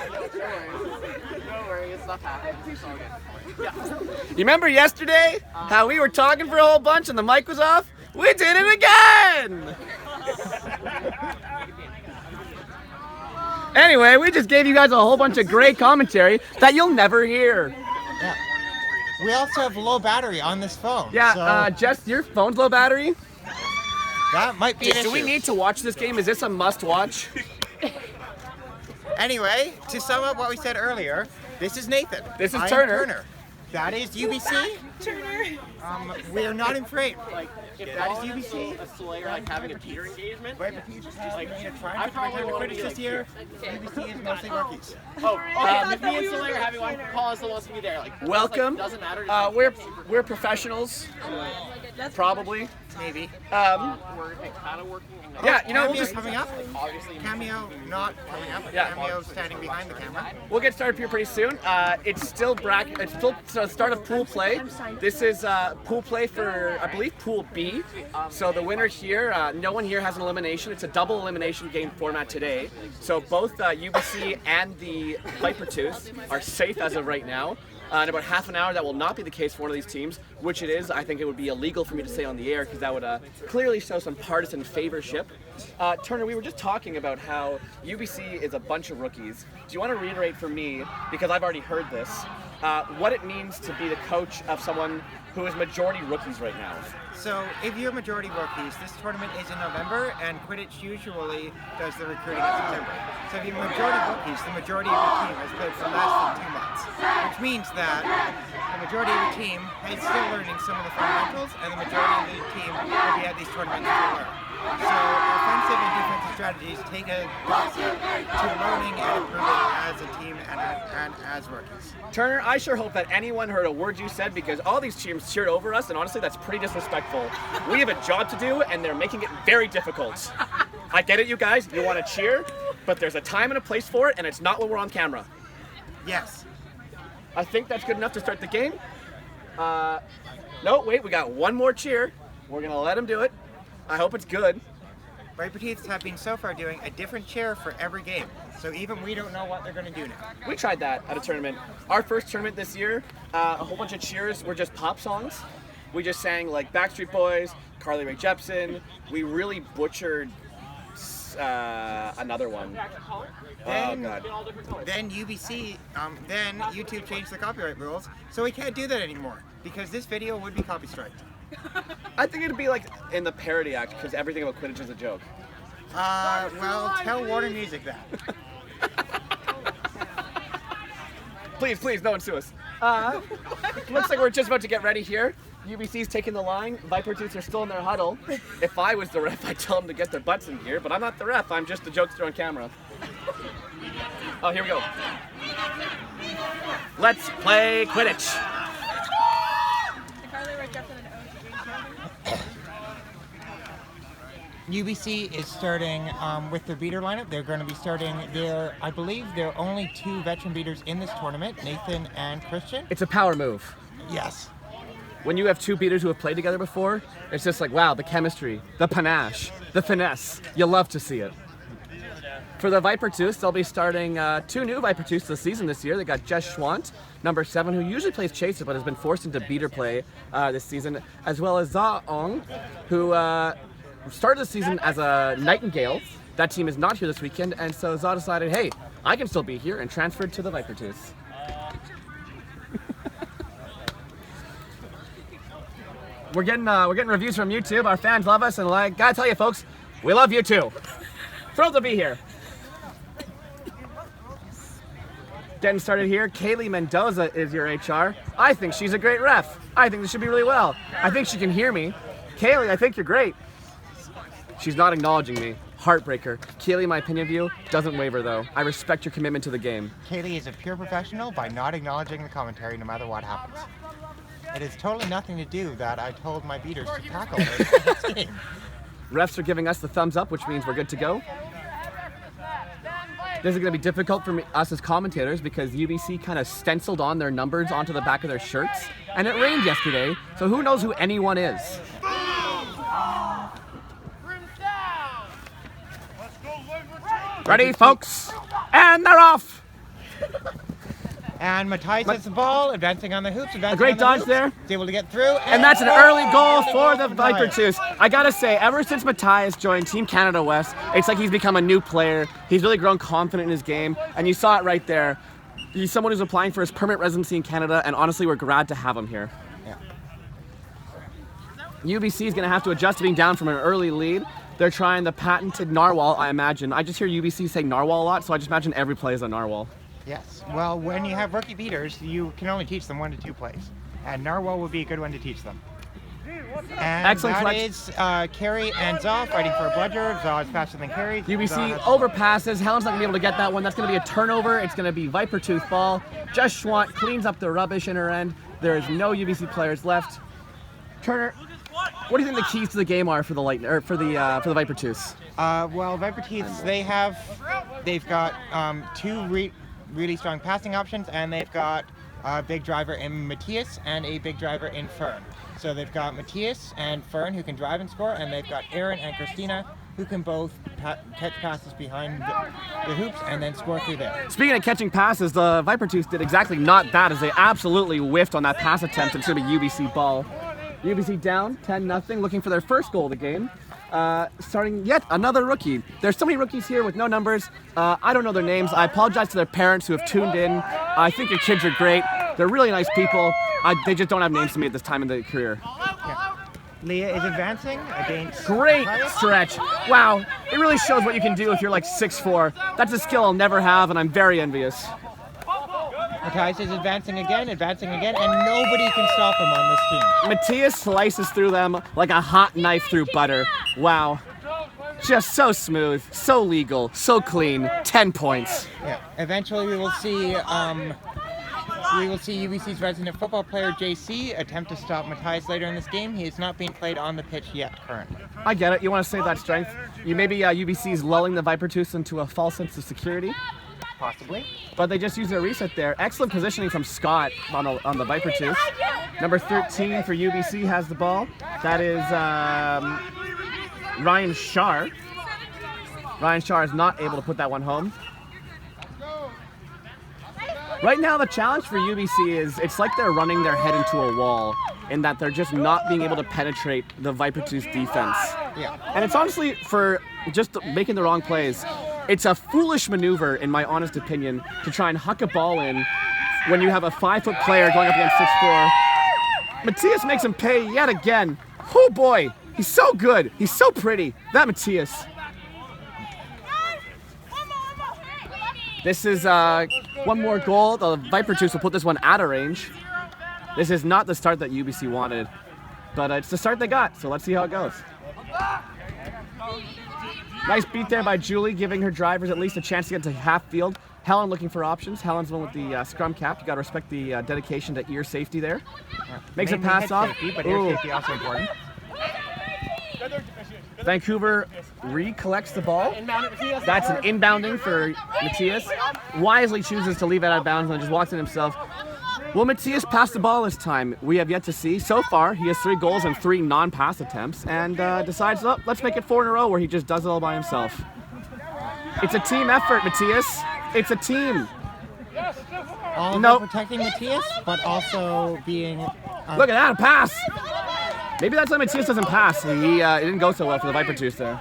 No worries, stuff happens. It's all good. Yeah. You remember yesterday how we were talking for a whole bunch and the mic was off? We did it again! Anyway, we just gave you guys a whole bunch of great commentary that you'll never hear. Yeah. We also have low battery on this phone. Yeah, so Jess, your phone's low battery? that might be an Do we issue. need to watch this game? Is this a must-watch? Anyway, to sum up what we said earlier, this is Nathan. This is I am Turner. That is UBC. Turner. We are not in frame. Like, if That is Dawn UBC. a Slayer, like having a peer engagement. Vipertooths Like, is trying I to probably return to wanna Quidditch be, this like, year. UBC is mostly rookies. Oh, okay. If me and we were Slayer with having one Turner. cause that wants to be there, like Welcome. Doesn't matter. Just, We're professionals, probably. Maybe. we're kind of working. Yeah, you know, we'll Cameo just coming up. Obviously, Cameo not coming up. But Yeah. Cameo standing behind the camera. we'll get started here pretty soon. It's still the start of pool play. This is pool play for, I believe, Pool B. So the winner here, no one here has an elimination. It's a double elimination game format today. So both UBC and the Vipertooths are safe as of right now. In about half an hour, that will not be the case for one of these teams, which it is. I think it would be illegal for me to say on the air because that would clearly show some partisan favorship. Turner, we were just talking about how UBC is a bunch of rookies. Do you want to reiterate for me, because I've already heard this, what it means to be the coach of someone who is majority rookies right now? So if you're majority rookies, this tournament is in November, and Quidditch usually does the recruiting in September. So if you're majority rookies, the majority of your team has played for less than 2 months, which means that the majority of your team is still learning some of the fundamentals, and the majority of the team will be at these tournaments to learn. So offensive and defensive strategies take a backseat to learning and improving as a team and as rookies. Turner, I sure hope that anyone heard a word you said because all these teams cheered over us, and honestly, that's pretty disrespectful. We have a job to do, and they're making it very difficult. I get it, you guys. You want to cheer, but there's a time and a place for it, and it's not when we're on camera. Yes. I think that's good enough to start the game. No, wait, we got one more cheer. We're going to let him do it. I hope it's good. Vipertooths have been so far doing a different chair for every game, so even we don't know what they're going to do now. We tried that at a tournament. Our first tournament this year, a whole bunch of cheers were just pop songs. We just sang like Backstreet Boys, Carly Rae Jepsen. We really butchered another one. Oh God. Then UBC, then YouTube changed the copyright rules, so we can't do that anymore because this video would be copy striked. I think it'd be like in the Parody Act because everything about Quidditch is a joke. Well, tell Warner Music that. Please, no one sue us. Looks like we're just about to get ready here. UBC's taking the line. Vipertooths are still in their huddle. If I was the ref, I'd tell them to get their butts in gear, but I'm not the ref. I'm just the jokester on camera. Oh, here we go. Let's play Quidditch. UBC is starting with their beater lineup. They're going to be starting I believe there are only 2 veteran beaters in this tournament, Nathan and Christian. It's a power move. Yes. When you have 2 beaters who have played together before, it's just like, wow, the chemistry, the panache, the finesse. You love to see it. For the Vipertooths, they'll be starting 2 new Vipertooths this season this year. They got Jess Schwant, number 7, who usually plays chaser but has been forced into beater play this season, as well as Za Ong, who started the season as a Nightingale. That team is not here this weekend, and so Za decided, hey, I can still be here, and transferred to the Vipertooths. We're getting reviews from YouTube. Our fans love us, and gotta tell you, folks, we love you too. Thrilled to be here. Getting started here. Kaylee Mendoza is your HR. I think she's a great ref. I think this should be really well. I think she can hear me. Kaylee, I think you're great. She's not acknowledging me. Heartbreaker. Kaylee, my opinion of you doesn't waver though. I respect your commitment to the game. Kaylee is a pure professional by not acknowledging the commentary no matter what happens. It has totally nothing to do that I told my beaters to tackle this game. Refs are giving us the thumbs up, which means we're good to go. This is going to be difficult for us as commentators because UBC kind of stenciled on their numbers onto the back of their shirts, and it rained yesterday, so who knows who anyone is. Ready, folks? And they're off! And Matthias has the ball, advancing on the hoops. A great dodge there. He's able to get through. And that's an early goal for the Vipertooths. I gotta say, ever since Matthias joined Team Canada West, it's like he's become a new player. He's really grown confident in his game, and you saw it right there. He's someone who's applying for his permanent residency in Canada, and honestly, we're glad to have him here. Yeah. UBC is gonna have to adjust to being down from an early lead. They're trying the patented narwhal, I imagine. I just hear UBC say narwhal a lot, so I just imagine every play is a narwhal. Yes. Well, when you have rookie beaters, you can only teach them 1 to 2 plays. And narwhal would be a good one to teach them. And excellent that is Carey and Zaw fighting for a bludger. Zaw is faster than Carey. UBC overpasses. Helen's not going to be able to get that one. That's going to be a turnover. It's going to be Vipertooth ball. Just Schwant cleans up the rubbish in her end. There is no UBC players left. Turner, what do you think the keys to the game are for the for the Vipertooths? Well, Vipertooths, they've got 2 really strong passing options, and they've got a big driver in Matthias and a big driver in Fern. So they've got Matthias and Fern who can drive and score, and they've got Aaron and Christina who can both catch passes behind the hoops and then score through there. Speaking of catching passes, the Vipertooths did exactly not that, as they absolutely whiffed on that pass attempt. It's going to be UBC ball. UBC down 10-0, looking for their first goal of the game. Starting yet another rookie. There's so many rookies here with no numbers. I don't know their names. I apologize to their parents who have tuned in. I think your kids are great. They're really nice people. They just don't have names to me at this time in their career. Yeah. Leah is advancing against... Great stretch. Wow. It really shows what you can do if you're like 6'4". That's a skill I'll never have, and I'm very envious. Matthias is advancing again, and nobody can stop him on this team. Matthias slices through them like a hot knife through butter. Wow. Just so smooth, so legal, so clean. 10 points. Yeah. Eventually we will see UBC's resident football player JC attempt to stop Matthias later in this game. He is not being played on the pitch yet currently. I get it. You want to save that strength. Maybe UBC's lulling the Vipertooths into a false sense of security. Possibly. But they just used a reset there. Excellent positioning from Scott on the Vipertooths. Number 13 for UBC has the ball. That is Ryan Shar. Ryan Shar is not able to put that one home. Right now the challenge for UBC is it's like they're running their head into a wall in that they're just not being able to penetrate the Vipertooths defense. Yeah. And it's honestly for just making the wrong plays. It's a foolish maneuver, in my honest opinion, to try and huck a ball in when you have a 5-foot player going up against 6'4". Matthias makes him pay yet again. Oh boy, he's so good. He's so pretty. That Matthias. This is one more goal. The Vipertooths will put this one out of range. This is not the start that UBC wanted, but it's the start they got, so let's see how it goes. Nice beat there by Julie, giving her drivers at least a chance to get to half field. Helen looking for options. Helen's the one with the scrum cap. You got to respect the dedication to ear safety there. Makes a pass off. Safety, but ear safety also important. Vancouver recollects the ball. That's an inbounding for Matthias. Wisely chooses to leave it out of bounds and just walks in himself. Will Matthias pass the ball this time? We have yet to see. So far, he has 3 goals and 3 non-pass attempts, and decides, oh, let's make it 4 in a row where he just does it all by himself. It's a team effort, Matthias. It's a team. All about protecting Matthias, but also being... Look at that, a pass! Maybe that's why Matthias doesn't pass. It didn't go so well for the Vipertooths there.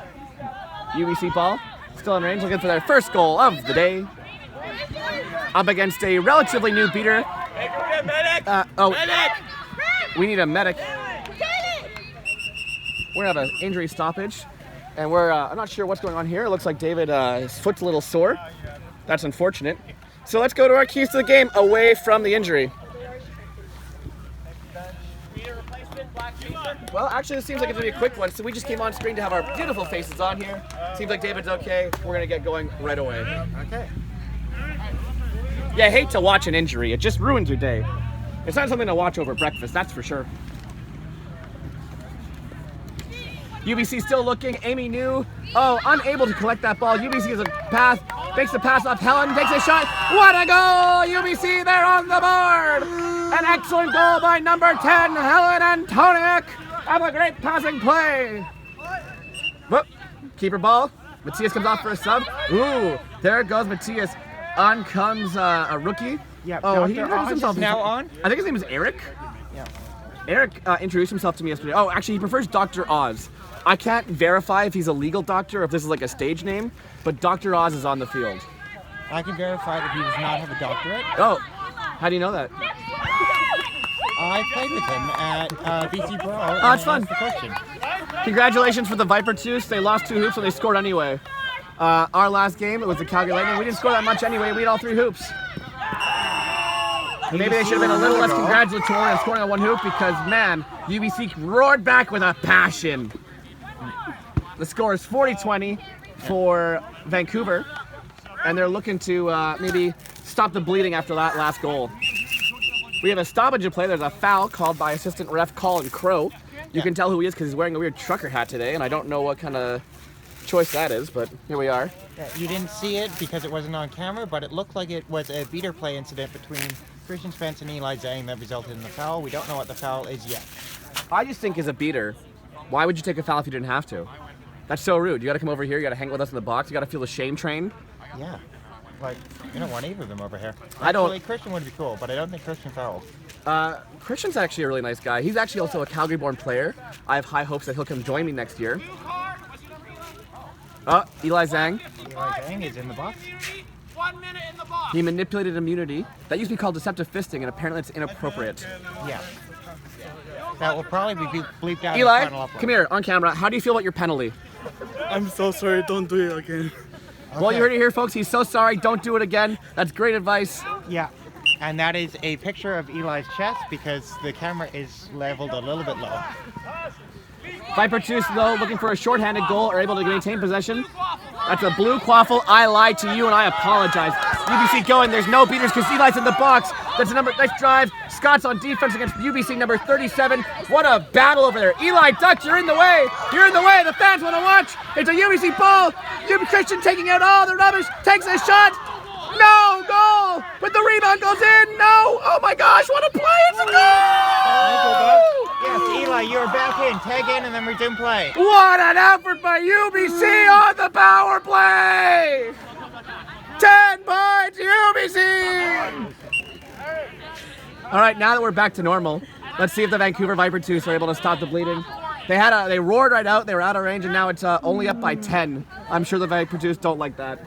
UBC ball, still in range, looking for their first goal of the day. Up against a relatively new beater. Medic! We need a medic. We're gonna have an injury stoppage, and I'm not sure what's going on here. It looks like David, his foot's a little sore. That's unfortunate. So let's go to our keys to the game away from the injury. Well, actually, this seems like it's gonna be a quick one. So we just came on screen to have our beautiful faces on here. Seems like David's okay. We're gonna get going right away. Okay. Yeah, I hate to watch an injury. It just ruins your day. It's not something to watch over breakfast, that's for sure. UBC still looking. Amy New. Oh, unable to collect that ball. UBC is a pass. Makes the pass off. Helen takes a shot. What a goal! UBC there on the board. An excellent goal by number 10, Helen Antoniuk. Have a great passing play. Whoop. Keeper ball. Matthias comes off for a sub. Ooh, there goes Matthias. On comes a rookie. Yeah, Oh, he Dr. introduced Oz himself. is now on. I think his name is Eric. Yeah. Eric introduced himself to me yesterday. Oh, actually, he prefers Dr. Oz. I can't verify if he's a legal doctor or if this is like a stage name, but Dr. Oz is on the field. I can verify that he does not have a doctorate. Oh, how do you know that? I played with him at BC Pro. Oh, that's fun. The question. Congratulations for the Vipertooths. They lost 2 hoops, so they scored anyway. Our last game, it was the Calgary Lightning. We didn't score that much anyway. We had all 3 hoops. Maybe they should have been a little less congratulatory on scoring on 1 hoop because, man, UBC roared back with a passion. The score is 40-20 for Vancouver, and they're looking to maybe stop the bleeding after that last goal. We have a stoppage in play. There's a foul called by assistant ref Colin Crow. You can tell who he is because he's wearing a weird trucker hat today, and I don't know what kind of choice that is, but here we are. Yeah, you didn't see it because it wasn't on camera, but it looked like it was a beater play incident between Christian Spence and Eli Zhang that resulted in the foul. We don't know what the foul is yet. I just think as a beater, why would you take a foul if you didn't have to? That's so rude. You got to come over here. You got to hang with us in the box. You got to feel the shame train. Yeah. Like, you don't want either of them over here. I don't. Actually, Christian would be cool, but I don't think Christian fouled. Christian's actually a really nice guy. He's actually also a Calgary-born player. I have high hopes that he'll come join me next year. Eli Zhang. Eli Zhang is in the box. 1 minute in the box. He manipulated immunity. That used to be called deceptive fisting, and apparently it's inappropriate. Yeah. That will probably be bleeped out. Eli, in the final upload. come here on camera. How do you feel about your penalty? I'm so sorry, don't do it again. Okay. Well, you heard it here, folks. He's so sorry. Don't do it again. That's great advice. Yeah. And that is a picture of Eli's chest because the camera is leveled a little bit low. Vipertooths, though, looking for a shorthanded goal, are able to maintain possession. That's a blue quaffle. I lied to you, and I apologize. UBC going. There's no beaters because Eli's in the box. That's a nice drive. Scott's on defense against UBC number 37. What a battle over there. Eli Ducks, you're in the way. You're in the way. The fans want to watch. It's a UBC ball. Christian taking out all the rubbish. Takes a shot. No goal. But the rebound goes in. No. Oh my gosh. What a play. It's a goal. Yes, Eli, you're back in. Tag in and then resume play. What an effort by UBC on the power play. 10 points, UBC. All right, now that we're back to normal, let's see if the Vancouver Vipertooths are able to stop the bleeding. They roared right out. They were out of range, and now it's only up by 10. I'm sure the Vipertooths don't like that.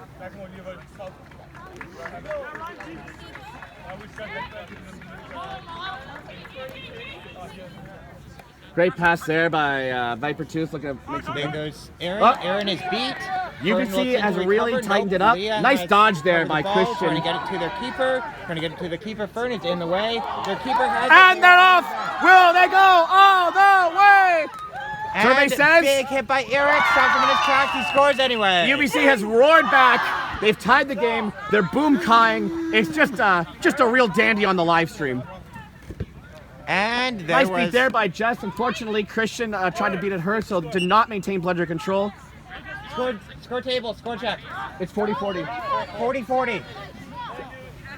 Great pass there by Vipertooths. Looking to make some. There goes Aaron. Oh. Aaron is beat. UBC has really recovered. tightened it Nope, up. Leah Nice has dodge there covered by the ball. Christian. Trying to get it to their keeper. Trying to get it to their keeper. Fern is in the way. Their keeper has it. And they're off. Will they go all the way? Survey And says big hit by Eric. Stops him in his tracks. He scores anyway. UBC has roared back. They've tied the game. They're boom-kaying. It's just a real dandy on the live stream. And there Nice was beat there by Jess. Unfortunately, Christian tried to beat at her, so did not maintain bludger control. score table. Score check. It's 40-40. 40-40.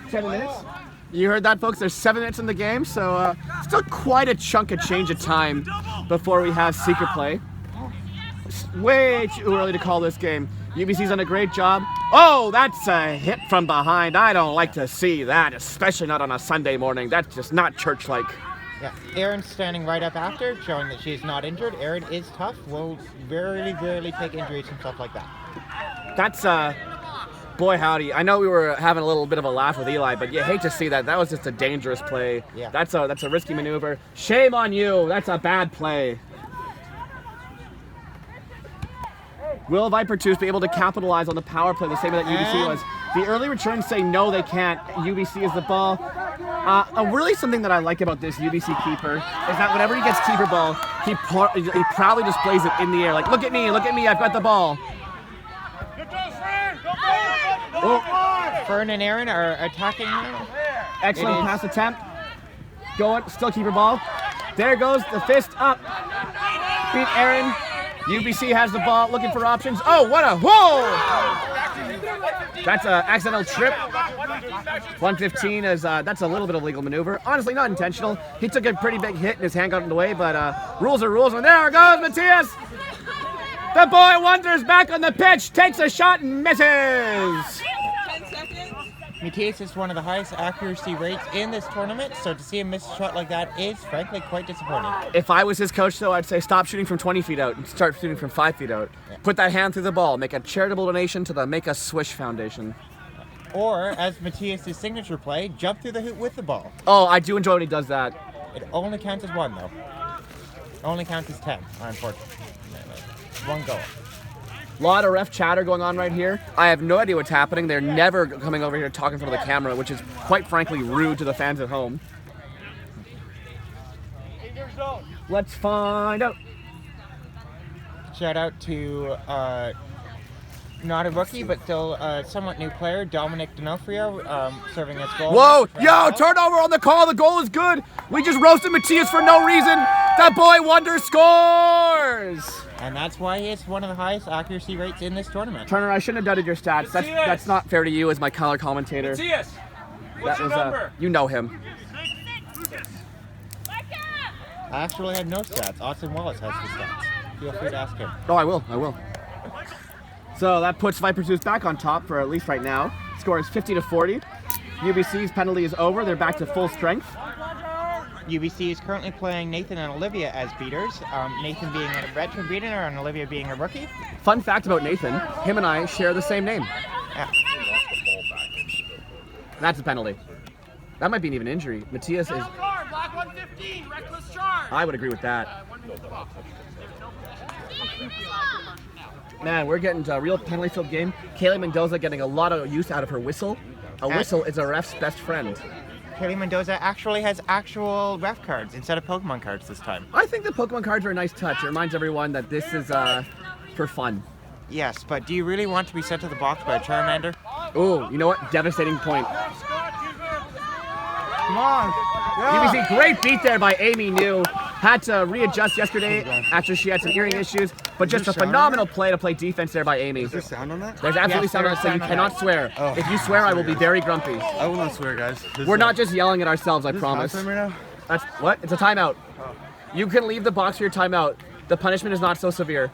7 minutes. You heard that, folks. There's 7 minutes in the game, so still quite a chunk of change of time before we have secret play. It's way too early to call this game. UBC's done a great job. Oh, that's a hit from behind. I don't like to see that, especially not on a Sunday morning. That's just not church-like. Yeah, Erin's standing right up after, showing that she's not injured. Erin is tough. Will rarely take injuries and stuff like that. That's boy howdy. I know we were having a little bit of a laugh with Eli, but you hate to see that. That was just a dangerous play. Yeah. That's a risky maneuver. Shame on you. That's a bad play. Will Vipertooths be able to capitalize on the power play the same way that UBC was? The early returns say no, they can't. UBC is the ball. Really something that I like about this UBC keeper is that whenever he gets keeper ball, he proudly displays it in the air. Like, look at me, I've got the ball. Oh. Fern and Aaron are attacking now. Excellent pass attempt. Going, still keeper ball. There goes the fist up. Beat Aaron. UBC has the ball, looking for options. Oh, what a whoa! That's an accidental trip. 115 is that's a little bit of legal maneuver. Honestly, not intentional. He took a pretty big hit and his hand got in the way, but rules are rules. And there goes Matthias. The boy wonders back on the pitch, takes a shot and misses. 10 seconds. Matthias is one of the highest accuracy rates in this tournament, so to see him miss a shot like that is, frankly, quite disappointing. If I was his coach, though, I'd say stop shooting from 20 feet out and start shooting from 5 feet out. Yeah. Put that hand through the ball. Make a charitable donation to the Make Us Swish Foundation. Or, as Matthias' signature play, jump through the hoop with the ball. Oh, I do enjoy when he does that. It only counts as 1, though. It only counts as 10, unfortunately. 1 goal. A lot of ref chatter going on right here. I have no idea what's happening. They're never coming over here to talk in front of the camera, which is quite frankly rude to the fans at home. Let's find out. Shout out to not a rookie, but still a somewhat new player, Dominic D'Onofrio, serving as goal. Whoa! Yo, turnover on the call. The goal is good. We just roasted Matthias for no reason. That boy Wonder scores. And that's why he has one of the highest accuracy rates in this tournament. Turner, I shouldn't have doubted your stats. That's not fair to you as my color commentator. Matthias, what's your number? You know him. I actually had no stats. Austin Wallace has the stats. Feel free to ask him. Oh, I will. So that puts Vipertooths back on top for at least right now. Score is 50-40. UBC's penalty is over. They're back to full strength. UBC is currently playing Nathan and Olivia as beaters. Nathan being a veteran beater and Olivia being a rookie. Fun fact about Nathan, him and I share the same name. Yeah. That's a penalty. That might be an even injury. Matthias is... Black 115, reckless charge. I would agree with that. Man, we're getting to a real penalty-filled game. Kaylee Mendoza getting a lot of use out of her whistle. A whistle is a ref's best friend. Kaylee Mendoza actually has actual ref cards instead of Pokemon cards this time. I think the Pokemon cards are a nice touch. It reminds everyone that this is for fun. Yes, but do you really want to be sent to the box by a Charmander? Oh, you know what? Devastating point. Come on. Yeah. UBC, great beat there by Amy New. Had to readjust yesterday after she had some earring issues, but just a phenomenal play to play defense there by Amy. Is there sound on that? There's absolutely sound on it, so you cannot swear. Oh. If you swear, I will be very grumpy. I will not swear, guys. We're not just yelling at ourselves, I promise. Right now? That's what? It's a timeout. Oh. You can leave the box for your timeout. The punishment is not so severe.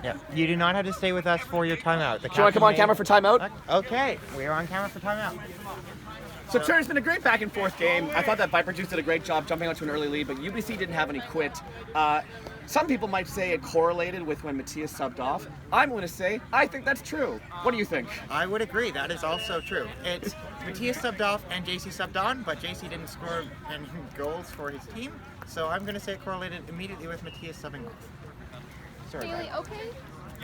Yeah, you do not have to stay with us for your timeout. Do you want to come on camera for timeout? Okay, we are on camera for timeout. So Turner's been a great back and forth game. I thought that Vipertooths did a great job jumping out to an early lead, but UBC didn't have any quit. Some people might say it correlated with when Matthias subbed off. I'm going to say I think that's true. What do you think? I would agree. That is also true. It's Matthias subbed off and JC subbed on, but JC didn't score any goals for his team. So I'm going to say it correlated immediately with Matthias subbing off. Sorry. Haley, okay?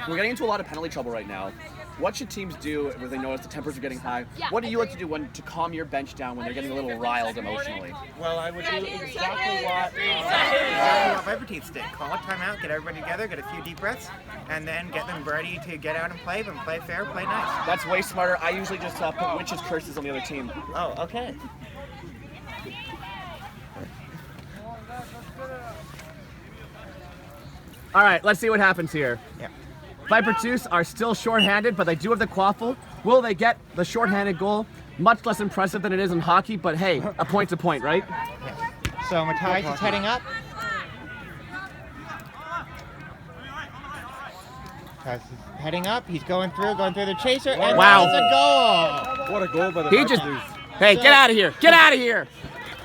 We're getting into a lot of penalty trouble right now. What should teams do when they notice the tempers are getting high? Yeah, What do you like to do to calm your bench down when they're getting a little riled emotionally? Well, I would do exactly what Vipertooths did. Call a timeout, get everybody together, get a few deep breaths, and then get them ready to get out and play, but play fair, play nice. That's way smarter. I usually just put witches' curses on the other team. Oh, okay. All right, let's see what happens here. Yeah. Vipertooths are still shorthanded, but they do have the quaffle. Will they get the shorthanded goal? Much less impressive than it is in hockey, but hey, a point's a point, right? Yeah. So Matthias is heading up. Matthias is heading up. He's going through the chaser, and wow. That's a goal. What a goal by the Vipertooths. Hey, get out of here! Get out of here!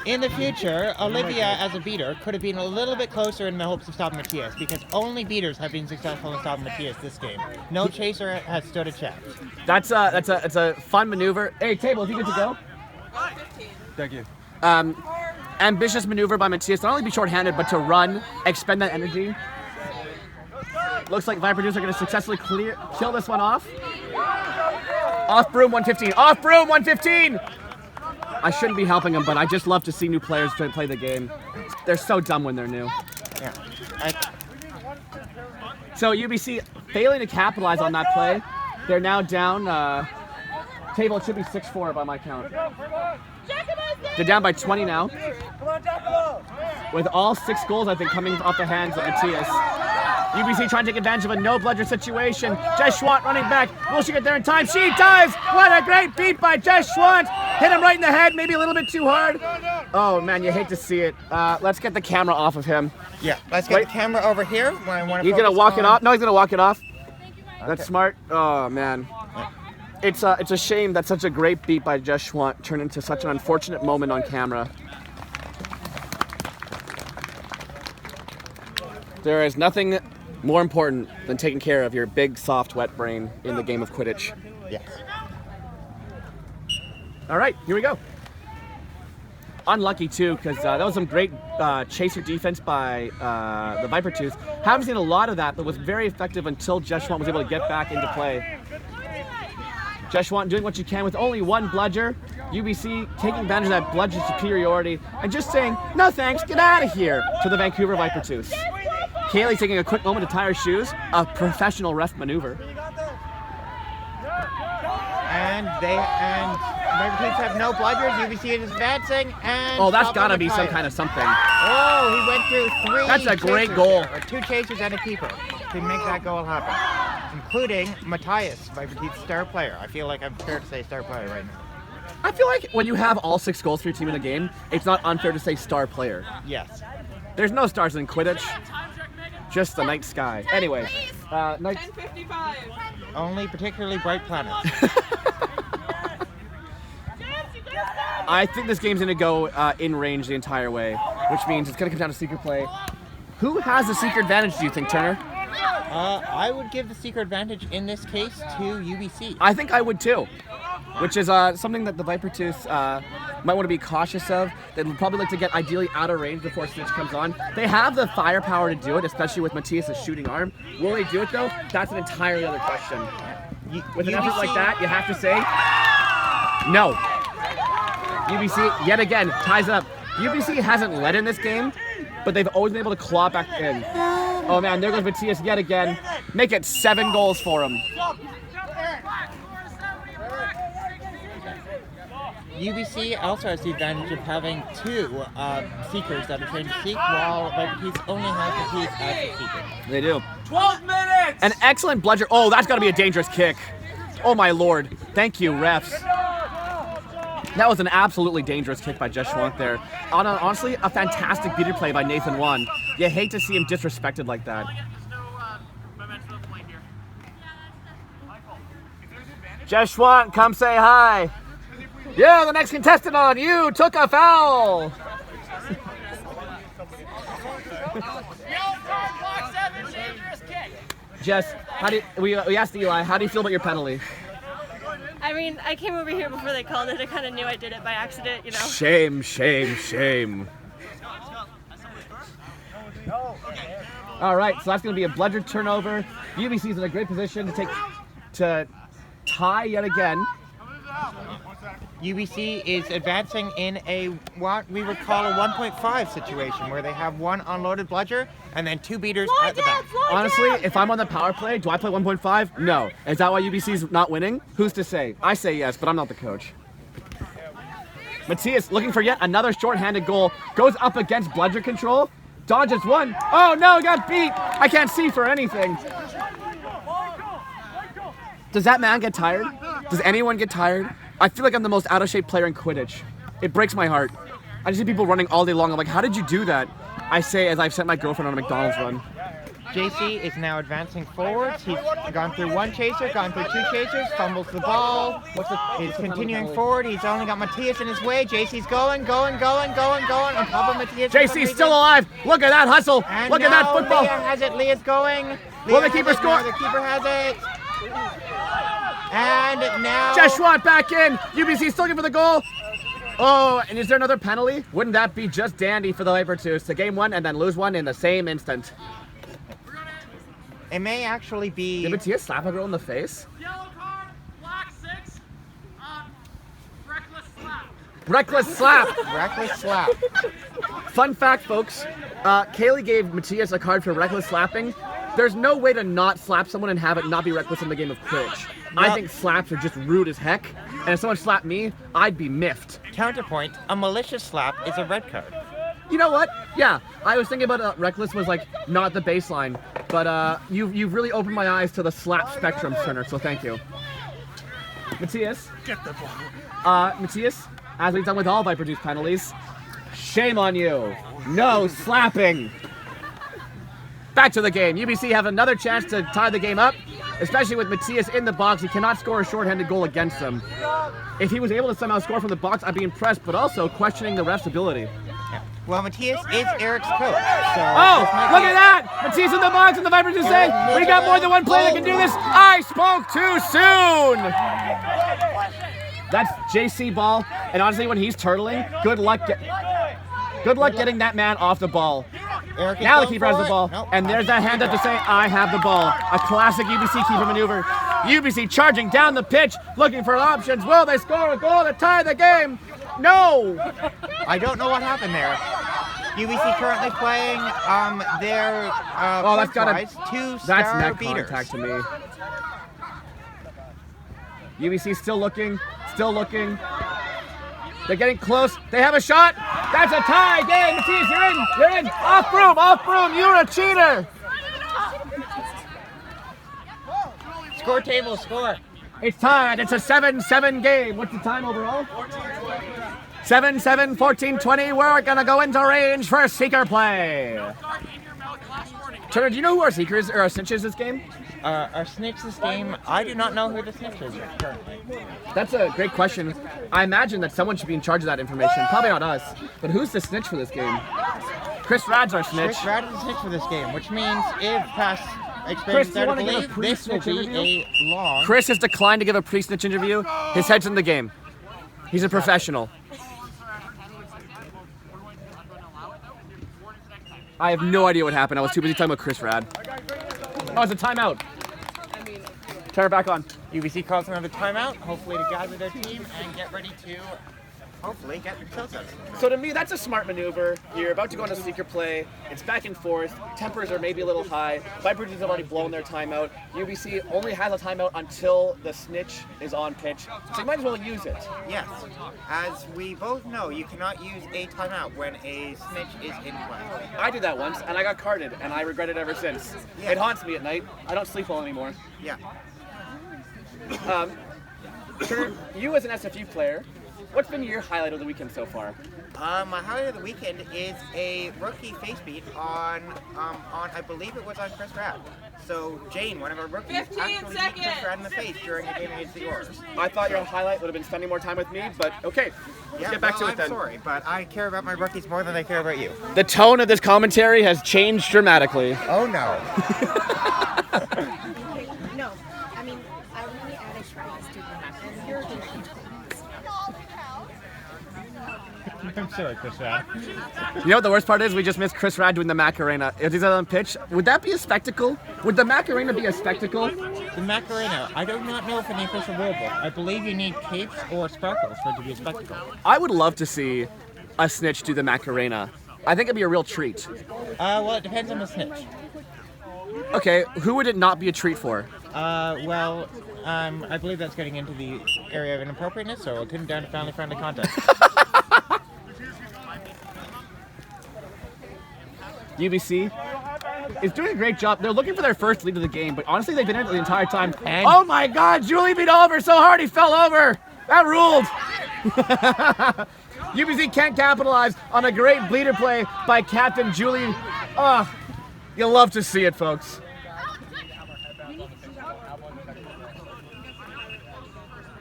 In the future, Olivia, as a beater, could have been a little bit closer in the hopes of stopping Matthias, because only beaters have been successful in stopping Matthias this game. No chaser has stood a chance. That's a fun maneuver. Hey, Table, if you get to go. Thank you. Ambitious maneuver by Matthias, not only be shorthanded, but to run, expend that energy. Looks like Vipertooths are going to successfully kill this one off. Off broom 115. Off broom 115. I shouldn't be helping them, but I just love to see new players try to play the game. They're so dumb when they're new. Yeah. So UBC failing to capitalize on that play. They're now down. Table, it should be 6-4 by my count. They're down by 20 now. With all 6 goals, I think, coming off the hands of Matthias. UBC trying to take advantage of a no-bludger situation. Jess Schwant running back. Will she get there in time? She does! What a great beat by Jess Schwant! Hit him right in the head, maybe a little bit too hard. Oh, man, you hate to see it. Let's get the camera off of him. Yeah, let's get the camera over here. He's going to walk it off? No, he's going to walk it off. That's smart. Oh, man. It's a shame that such a great beat by Jess Schwant turned into such an unfortunate moment on camera. There is nothing more important than taking care of your big, soft, wet brain in the game of Quidditch. Yes. All right, here we go. Unlucky too, because that was some great chaser defense by the Vipertooths. Haven't seen a lot of that, but was very effective until Jess Schwant was able to get back into play. Jess Schwant doing what you can with only one bludger. UBC taking advantage of that bludger superiority and just saying, no thanks, get out of here, to the Vancouver Vipertooths. Kaylee taking a quick moment to tie her shoes, a professional ref maneuver. And Vipertooths have no bludgers. UBC is advancing, and oh, that's got to be some kind of something. Oh, he went through 3. That's a great goal. Or 2 chasers and a keeper to make that goal happen, including Matthias, Vipertooths' star player. I feel like I'm fair to say star player right now. I feel like when you have all 6 goals for your team in a game, it's not unfair to say star player. Yes. There's no stars in Quidditch, just the night sky. Anyway, night. 10:55. Only particularly bright planets. I think this game's going to go in range the entire way, which means it's going to come down to secret play. Who has the secret advantage, do you think, Turner? I would give the secret advantage in this case to UBC. I think I would too, which is something that the Vipertooths might want to be cautious of. They'd probably like to get ideally out of range before Snitch comes on. They have the firepower to do it, especially with Matthias' shooting arm. Will they do it though? That's an entirely other question. With an effort like that, you have to say, no. UBC, yet again, ties it up. UBC hasn't led in this game, but they've always been able to claw back in. Oh man, there goes Matthias yet again. Make it 7 goals for him. UBC also has the advantage of having 2 seekers that are trained to seek, while Vipertooths only has Matthias as a seeker. They do. 12 minutes! An excellent bludger. Oh, that's got to be a dangerous kick. Oh my lord. Thank you, refs. That was an absolutely dangerous kick by Jess Schwant there. Honestly, a fantastic beater play by Nathan Wan. You hate to see him disrespected like that. Jess Schwant, come say hi. Yeah, the next contestant on. You took a foul. Jess, we asked Eli, how do you feel about your penalty? I mean, I came over here before they called it. I kind of knew I did it by accident, you know. Shame, shame, shame. All right, so that's going to be a bludger turnover. UBC's in a great position to tie yet again. UBC is advancing in a what we would call a 1.5 situation, where they have 1 unloaded bludger and then 2 beaters at the back. Honestly, if I'm on the power play, do I play 1.5? No. Is that why UBC's not winning? Who's to say? I say yes, but I'm not the coach. Matthias looking for yet another shorthanded goal. Goes up against bludger control. Dodges 1. Oh no, got beat. I can't see for anything. Does that man get tired? Does anyone get tired? I feel like I'm the most out of shape player in Quidditch. It breaks my heart. I just see people running all day long. I'm like, how did you do that? I say as I've sent my girlfriend on a McDonald's run. JC is now advancing forwards. He's gone through 1 chaser, gone through 2 chasers, fumbles the ball. He's continuing forward. He's only got Matthias in his way. JC's going on top of Matthias. JC's still alive. Look at that hustle. And look at that football. Leah has it. Leah's going. Will the keeper score? The keeper has it. And now Jess Schwant back in. UBC still looking for the goal. Oh, and is there another penalty? Wouldn't that be just dandy for the Vipertooths to game 1 and then lose 1 in the same instant? It may actually be. Did Matthias slap a girl in the face? Yellow card, black 6, reckless slap. Reckless slap. Reckless slap. Fun fact, folks. Kaylee gave Matthias a card for reckless slapping. There's no way to not slap someone and have it not be reckless in the game of Quidditch. I think slaps are just rude as heck, and if someone slapped me, I'd be miffed. Counterpoint, a malicious slap is a red card. You know what? Yeah, I was thinking about reckless was like not the baseline, but you've really opened my eyes to the slap spectrum, Turner, so thank you. Matthias. Get the ball. Matthias, as we've done with all Vipertooth penalties, shame on you. No slapping. Back to the game. UBC have another chance to tie the game up. especially with Matthias in the box. He cannot score a shorthanded goal against him. If he was able to somehow score from the box, I'd be impressed, but also questioning the ref's ability. Well, Matthias is Eric's coach, so... Oh, look at that! Matthias in the box, and the Vipertooths say, we got more than one player that can do this. I spoke too soon! That's JC ball, and honestly, when he's turtling, good luck getting that man off the ball. Now the keeper has the ball, and there's that hand up to say, I have the ball. A classic UBC keeper maneuver. UBC charging down the pitch, looking for options. Will they score a goal to tie the game? No! I don't know what happened there. UBC currently playing their that's gotta, two-star that's neck beaters. contact to me. UBC still looking. They're getting close. They have a shot. That's a tie game. Matthias, you're in. Off broom. You're a cheater. Score table, score. It's tied. It's a 7-7 game. What's the time overall? 7-7, 14-20. We're going to go into range for seeker play. Turner, do you know who our seekers or our snitches this game? Our snitch this game, I do not know who the snitch is currently. That's a great question. I imagine that someone should be in charge of that information. Probably not us. But who's the snitch for this game? Chris Rad's our snitch. Chris Rad is the snitch for this game, which means if past Chris, experience do you I want to give a believe, this will pre-snitch be interview? a long... Chris has declined to give a pre-snitch interview. His head's in the game. He's a professional. I have no idea what happened. I was too busy talking about Chris Rad. Oh, it's a timeout. Turn it back on. UBC calls another timeout, hopefully to gather their team and get ready to hopefully get themselves out. So to me, that's a smart maneuver. You're about to go into seeker play. It's back and forth. Tempers are maybe a little high. Vipertooths have already blown their timeout. UBC only has a timeout until the snitch is on pitch. So you might as well use it. Yes. As we both know, you cannot use a timeout when a snitch is in play. I did that once, and I got carded, and I regret it ever since. Yeah. It haunts me at night. I don't sleep well anymore. Yeah. Turner, you as an SFU player, what's been your highlight of the weekend so far? My highlight of the weekend is a rookie face beat on I believe it was on Chris Rad. So Jane, one of our rookies, actually beat Chris Rad in the face during a game against the Oilers. I thought your highlight would have been spending more time with me, but okay. Let's get back to it then. I'm sorry, but I care about my rookies more than I care about you. The tone of this commentary has changed dramatically. Oh no. No, I mean, I really added tries to them, and you're doing I'm sorry, Chris Rad. You know what the worst part is? We just missed Chris Rad doing the Macarena. If he's on pitch, would that be a spectacle? Would the Macarena be a spectacle? The Macarena, I do not know if in the official rulebook. I believe you need capes or sparkles for it to be a spectacle. I would love to see a snitch do the Macarena. I think it'd be a real treat. Well, it depends on the snitch. Okay, who would it not be a treat for? I believe that's getting into the area of inappropriateness, so I'll turn it down to family-friendly content. UBC is doing a great job. They're looking for their first lead of the game, but honestly, they've been in it the entire time. And oh my God, Julie beat Oliver so hard he fell over. That ruled. UBC can't capitalize on a great bleeder play by Captain Julie. Oh, you'll love to see it, folks.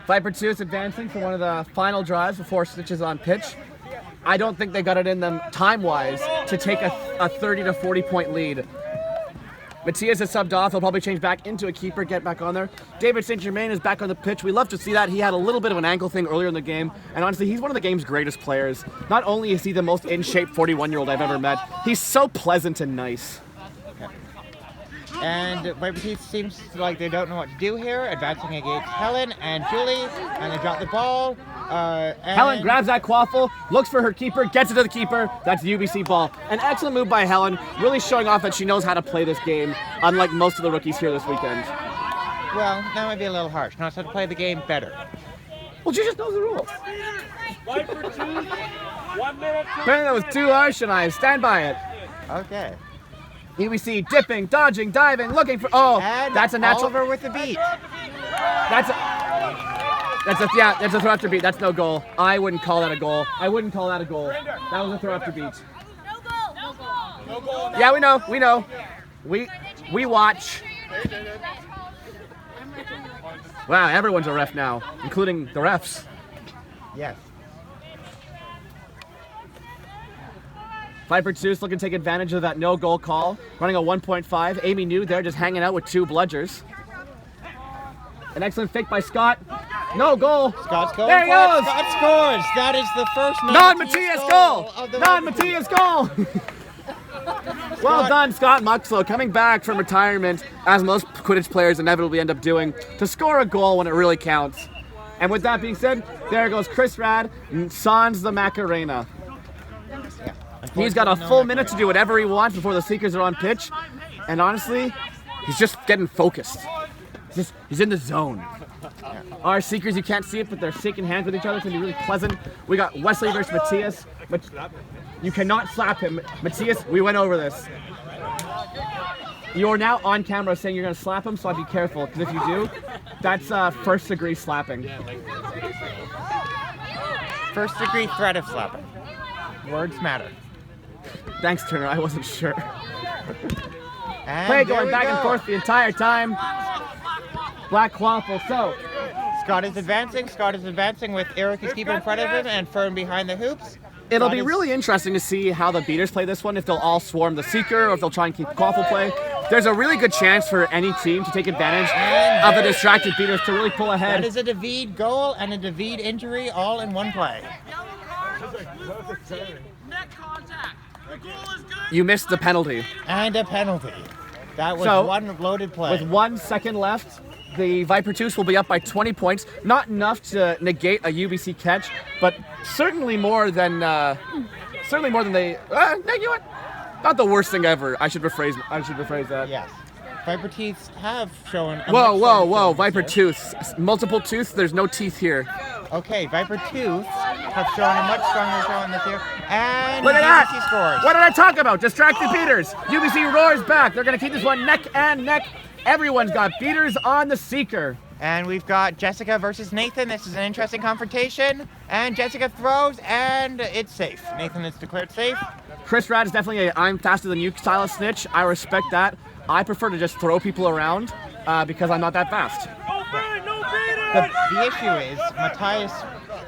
Vipertooths advancing for one of the final drives before Snitches on pitch. I don't think they got it in them time-wise to take a 30 to 40 point lead. Matthias is subbed off. He'll probably change back into a keeper, get back on there. David St. Germain is back on the pitch. We love to see that. He had a little bit of an ankle thing earlier in the game, and honestly, he's one of the game's greatest players. Not only is he the most in-shape 41-year-old I've ever met, he's so pleasant and nice. And Vipertooths seems like they don't know what to do here, advancing against Helen and Julie, and they drop the ball. Helen grabs that quaffle, looks for her keeper, gets it to the keeper. That's the UBC ball. An excellent move by Helen, really showing off that she knows how to play this game, unlike most of the rookies here this weekend. Well, that might be a little harsh. Knows how to play the game better. Well, she just knows the rules. Vipertooths, 1 minute. I think that was too harsh, and I stand by it. Okay. UBC dipping, dodging, diving, looking for. Oh, And that's a natural. Oliver with the beat. That's a throw after beat. That's no goal. I wouldn't call that a goal. I wouldn't call that a goal. That was a throw after beat. No goal. Yeah, we know. We watch. Wow, everyone's a ref now, including the refs. Yes. Vipertooths looking to take advantage of that no goal call. Running a 1.5. Amy New there just hanging out with 2 bludgers. An excellent fake by Scott. No goal. Scott's going There he for it. goes. Scott scores. That is the first Non-Matthias goal. of the Non-Matthias goal. Well done, Scott Muxlow, coming back from retirement, as most Quidditch players inevitably end up doing, to score a goal when it really counts. And with that being said, there goes Chris Rad, sans the Macarena. He's got a full minute to do whatever he wants before the Seekers are on pitch. And honestly, he's just getting focused. He's in the zone. Our Seekers, you can't see it, but they're shaking hands with each other. It's going to be really pleasant. We got Wesley versus Matthias. You cannot slap him. Matthias, we went over this. You're now on camera saying you're going to slap him, so I'd be careful. Because if you do, that's first-degree slapping. First-degree threat of slapping. Words matter. Thanks, Turner. I wasn't sure. And Play there going we back and go. forth the entire time. Black Quaffle. So, Scott is advancing with Eric is keeping in front of him and Fern behind the hoops. it'll Scott be is- really interesting to see how the beaters play this one, if they'll all swarm the Seeker or if they'll try and keep Quaffle play. There's a really good chance for any team to take advantage of the distracted beaters to really pull That ahead. is a David goal and a David injury all in one play. Net contact. The goal is good. You missed the penalty. And a penalty. That was So, one loaded play. With 1 second left, the Vipertooths will be up by 20 points. Not enough to negate a UBC catch, but certainly more than they. You know what? Not the worst thing ever. I should rephrase that. Yes. Vipertooths have shown. a Whoa, much whoa, stronger whoa! showing this year. Vipertooths, multiple tooth. There's no teeth here. Okay, Vipertooths have shown a much stronger showing this year. And Look at that! UBC scores. What did I talk about? Distracted beaters. UBC roars back. They're gonna keep this one neck and neck. Everyone's got beaters on the Seeker. And we've got Jessica versus Nathan. This is an interesting confrontation. And Jessica throws, and it's safe. Nathan is declared safe. Chris Rad is definitely a I'm faster than you style of snitch. I respect that. I prefer to just throw people around because I'm not that fast. No bid, no bid. The issue is Matthias,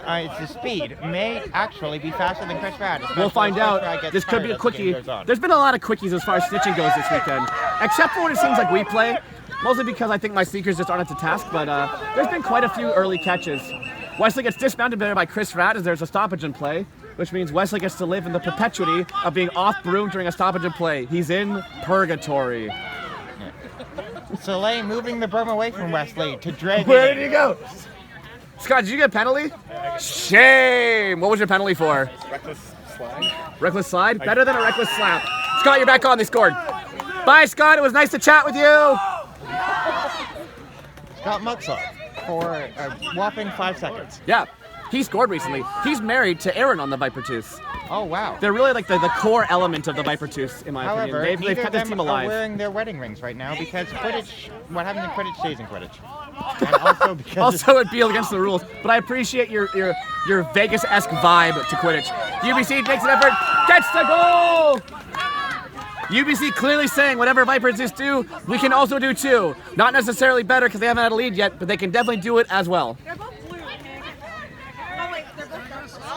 the speed may actually be faster than Chris Rad. We'll especially find if Chris out. Rad gets This could be a tired as the game quickie. goes on. There's been a lot of quickies as far as snitching goes this weekend, except for when it seems like we play. Mostly because I think my Seekers just aren't up to task, but there's been quite a few early catches. Wesley gets dismounted there by Chris Rad as there's a stoppage in play, which means Wesley gets to live in the perpetuity of being off broom during a stoppage in play. He's in purgatory. Soleil moving the berm away from Wesley to drag Where it did in. he go? Scott, did you get a penalty? Shame! What was your penalty for? Reckless slide. Reckless slide? Better than a reckless slap. Scott, you're back on. They scored. Bye, Scott. It was nice to chat with you. Scott Muxlow for a whopping 5 seconds. Yeah, he scored recently. He's married to Aaron on the Vipertooths. Oh, wow. They're really like the core element of the Vipertooths, in my However, opinion. They've neither kept of this them team are alive. wearing their wedding rings right now because Quidditch, what happens in Quidditch stays in Quidditch. And also because Also, it'd be against the rules. But I appreciate your Vegas-esque vibe to Quidditch. UBC makes an effort, gets the goal! UBC clearly saying whatever Vipertooths do, we can also do too. Not necessarily better because they haven't had a lead yet, but they can definitely do it as well.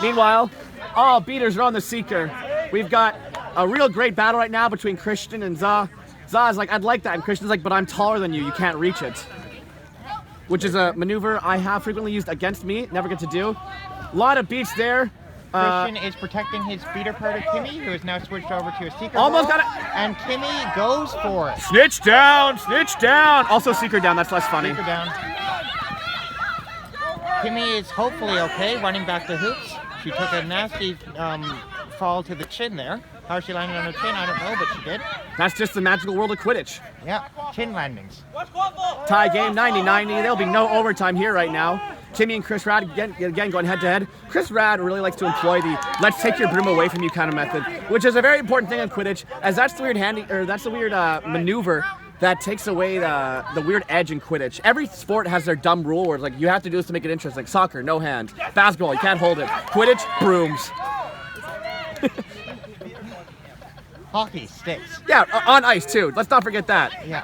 Meanwhile, all beaters are on the Seeker. We've got a real great battle right now between Christian and Za. Za's like, I'd like that, and Christian's like, but I'm taller than you reach it. Which is a maneuver I have frequently used against me, never get to do. A lot of beats there. Christian is protecting his beater partner Kimmy, who has now switched over to a Seeker Almost role, got it. and Kimmy goes for it. Snitch down, snitch down. Also Seeker down, that's less funny. Seeker down. Kimmy is hopefully okay, running back to hoops. She took a nasty fall to the chin there. How she landed on her chin, I don't know, but she did. That's just the magical world of Quidditch. Yeah, chin landings. Tie game 90-90. There'll be no overtime here right now. Timmy and Chris Rad again going head to head. Chris Rad really likes to employ the "let's take your broom away from you" kind of method, which is a very important thing in Quidditch, as that's the weird maneuver that takes away the weird edge in Quidditch. Every sport has their dumb rule where it's like you have to do this to make it interesting. Like soccer, no hand. Basketball, you can't hold it. Quidditch, brooms. Hockey sticks. Yeah, on ice too. Let's not forget that. Yeah.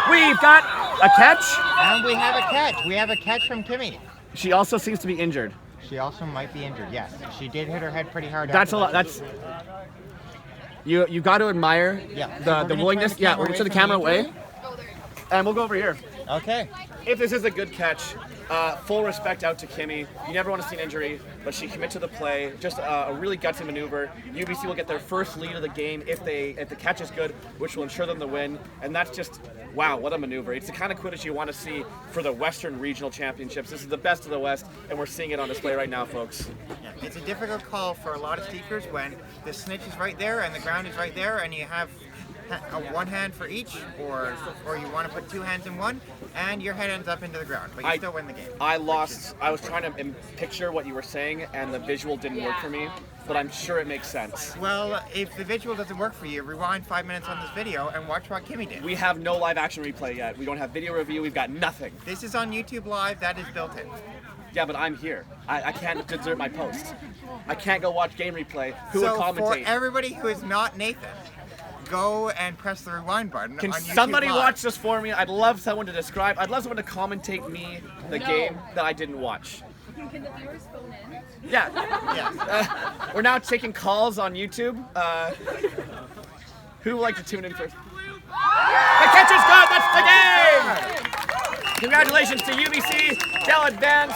We've got a catch. And we have a catch. We have a catch from Kimmy. She also seems to be injured. She also might be injured, yes. She did hit her head pretty hard. That's a lot. That's you got to admire the willingness. Yeah, we're going to turn the camera away. And we'll go over here. Okay. If this is a good catch, full respect out to Kimmy. You never want to see an injury, but she commits to the play. Just a really gutsy maneuver. UBC will get their first lead of the game if the catch is good, which will ensure them the win. And that's just, wow, what a maneuver. It's the kind of Quidditch you want to see for the Western Regional Championships. This is the best of the West, and we're seeing it on display right now, folks. Yeah, it's a difficult call for a lot of speakers when the snitch is right there and the ground is right there, and you have one hand for each, or you want to put two hands in one, and your head ends up into the ground, but you still win the game. I was trying to picture what you were saying, and the visual didn't work for me, but I'm sure it makes sense. Well, if the visual doesn't work for you, rewind 5 minutes on this video and watch what Kimmy did. We have no live action replay yet. We don't have video review. We've got nothing. This is on YouTube Live. That is built in. Yeah, but I'm here. I can't desert my post. I can't go watch game replay. Who would commentate? So for everybody who is not Nathan, go and press the rewind button. Can on YouTube somebody Live. watch this for me? I'd love someone to describe. I'd love someone to commentate me the game that I didn't watch. Can the viewers phone in? Yeah. Yes. We're now taking calls on YouTube. Who would like to tune in first? The catch is good. That's the game. Congratulations to UBC. They'll advance.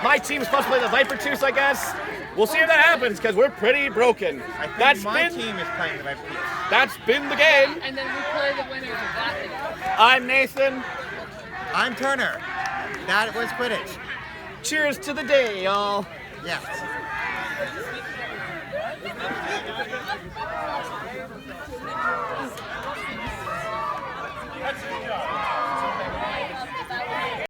My team's supposed to play the Vipertooths, I guess. We'll see if that happens because we're pretty broken. I think my team is playing the Vipertooths. That's been the game. And then we play the winners of that. I'm Nathan. I'm Turner. That was Quidditch. Cheers to the day, y'all. Yes.